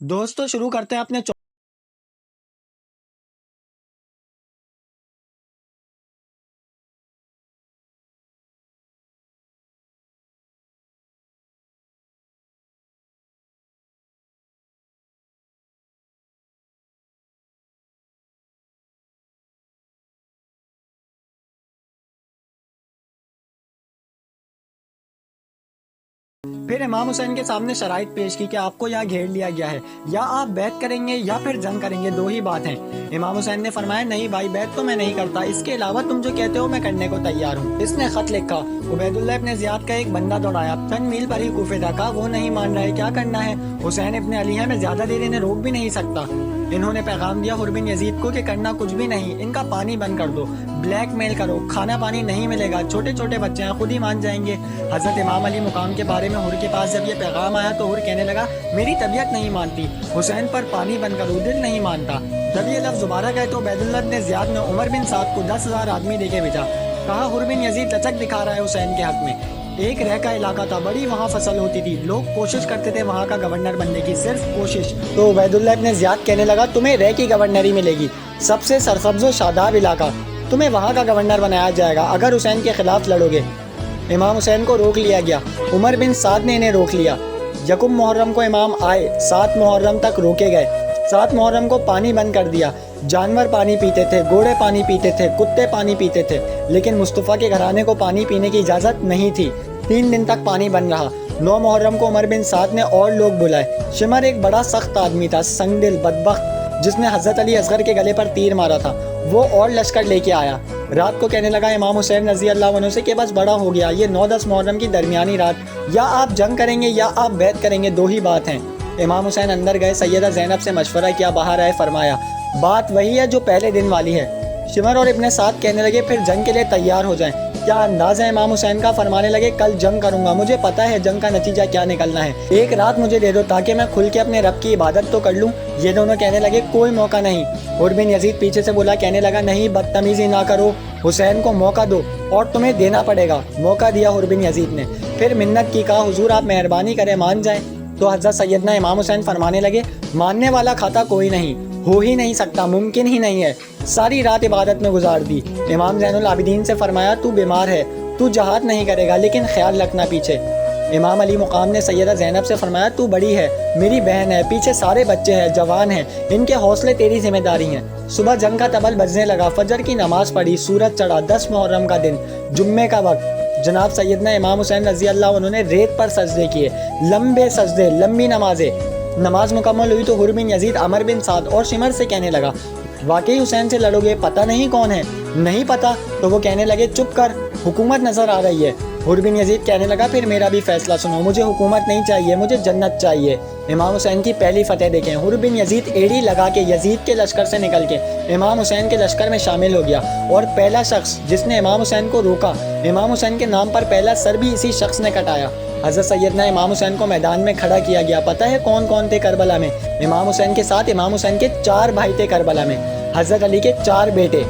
दोस्तों शुरू करते हैं अपने फिर इमाम हुसैन के सामने शराइत पेश की कि आपको यहाँ घेर लिया गया है, या आप बैत करेंगे या फिर जंग करेंगे, दो ही बात है। इमाम हुसैन ने फरमाया नहीं भाई, बैत तो मैं नहीं करता, इसके अलावा तुम जो कहते हो मैं करने को तैयार हूँ। इसने खत लिखा, उबैदुल्लाह इब्ने ज़ियाद का एक बंदा दौड़ाया, चंद मील पर ही कूफे था, कहा वो नहीं मान रहा है, क्या करना है। हुसैन इब्ने अली है, मैं ज्यादा देर इन्हें रोक भी नहीं सकता। इन्होंने पैगाम दिया हुर बिन यजीद को कि करना कुछ भी नहीं, इनका पानी बंद कर दो, ब्लैक मेल करो, खाना पानी नहीं मिलेगा, छोटे छोटे बच्चे हैं, खुद ही मान जाएंगे। हजरत इमाम अली मुकाम के बारे में हुर के पास जब ये पैगाम आया तो हुर कहने लगा मेरी तबीयत नहीं मानती, हुसैन पर पानी बंद करो, दिल नहीं मानता। जब ये लफ्ज दोबारा गए तो उबैदुल्लाह इब्ने ज़ियाद ने उमर बिन साद को 10,000 आदमी देके भेजा। कहा हुर बिन यजीद लचक दिखा रहा है हुसैन के हक में। एक रह का इलाका था, बड़ी वहाँ फसल होती थी, लोग कोशिश करते थे वहाँ का गवर्नर बनने की, सिर्फ कोशिश। तो उबैदुल्लाह इब्ने ज़ियाद कहने लगा तुम्हें रह की गवर्नरी मिलेगी, सबसे सरसब्ज़ व शादाब इलाका, तुम्हें वहाँ का गवर्नर बनाया जाएगा अगर हुसैन के खिलाफ लड़ोगे। इमाम हुसैन को रोक लिया गया, उमर बिन साद ने इन्हें रोक लिया। यकुम मुहर्रम को इमाम आए, 7 मुहर्रम तक रोके गए। 7 मुहर्रम को पानी बंद कर दिया, जानवर पानी पीते थे, घोड़े पानी पीते थे, कुत्ते पानी पीते थे, लेकिन मुस्तफ़ा के घराने को पानी पीने की इजाज़त नहीं थी। 3 दिन तक पानी बंद रहा। 9 मुहर्रम को उमर बिन साद ने और लोग बुलाए। शिमर एक बड़ा सख्त आदमी था, संगदिल बदबख्त, जिसने हज़रत अली असगर के गले पर तीर मारा था, वो और लश्कर लेके आया। रात को कहने लगा इमाम हुसैन रज़ी अल्लाह अन्हु से कि बस बड़ा हो गया, ये 9-10 मुहर्रम की दरमियानी रात, या आप जंग करेंगे या आप बैत करेंगे, दो ही बात हैं। इमाम हुसैन अंदर गए, सैयदा ज़ैनब से मशवरा किया, बाहर आए, फरमाया बात वही है जो पहले दिन वाली है। शिमर और इब्ने साद कहने लगे फिर जंग के लिए तैयार हो जाएं। क्या अंदाज़ है इमाम हुसैन का। फरमाने लगे कल जंग करूंगा, मुझे पता है जंग का नतीजा क्या निकलना है, एक रात मुझे दे दो ताकि मैं खुल के अपने रब की इबादत तो कर लूँ। ये दोनों कहने लगे कोई मौका नहीं। हुर बिन यजीद पीछे से बोला, कहने लगा नहीं, बदतमीजी ना करो, हुसैन को मौका दो और तुम्हें देना पड़ेगा। मौका दिया हुर बिन यजीद ने, फिर मिन्नत की, कहा हुजूर आप मेहरबानी करें मान जाएं। तो हज़रत सैयदना इमाम हुसैन फरमाने लगे मानने वाला खाता कोई नहीं, हो ही नहीं सकता, मुमकिन ही नहीं है। सारी रात इबादत में गुजार दी। इमाम ज़ैनुल आबिदीन से फरमाया तू बीमार है, तू जहाद नहीं करेगा, लेकिन ख्याल रखना पीछे। इमाम अली मुकाम ने सैयदा ज़ैनब से फरमाया तू बड़ी है, मेरी बहन है, पीछे सारे बच्चे हैं, जवान हैं, इनके हौसले तेरी जिम्मेदारी हैं। सुबह जंग का तबल बजने लगा, फजर की नमाज पढ़ी, सूरज चढ़ा, 10 मुहर्रम का दिन, जुम्मे का वक्त। जनाब सैयदना इमाम हुसैन रज़ी अल्लाह उन्होंने रेत पर सजदे किए, लंबे सजदे, लंबी नमाजें। नमाज मुकम्मल हुई तो हुर बिन यजीद, अमर बिन साद और शिमर से कहने लगा वाकई हुसैन से लड़ोगे, पता नहीं कौन है। नहीं पता। तो वो कहने लगे चुप कर, हुकूमत नजर आ रही है। हुर बिन यजीद कहने लगा फिर मेरा भी फैसला सुनो, मुझे हुकूमत नहीं चाहिए, मुझे जन्नत चाहिए। इमाम हुसैन की पहली फतेह देखें। हुर बिन यजीद एड़ी लगा के यजीद के लश्कर से निकल के इमाम हुसैन के लश्कर में शामिल हो गया, और पहला शख्स जिसने इमाम हुसैन को रोका, इमाम हुसैन के नाम पर पहला सर भी इसी शख्स ने कटाया। हज़रत सैयदना इमाम हुसैन को मैदान में खड़ा किया गया। पता है कौन कौन थे करबला में? इमाम हुसैन के साथ इमाम हुसैन के 4 भाई थे करबला में, हज़रत अली के 4 बेटे,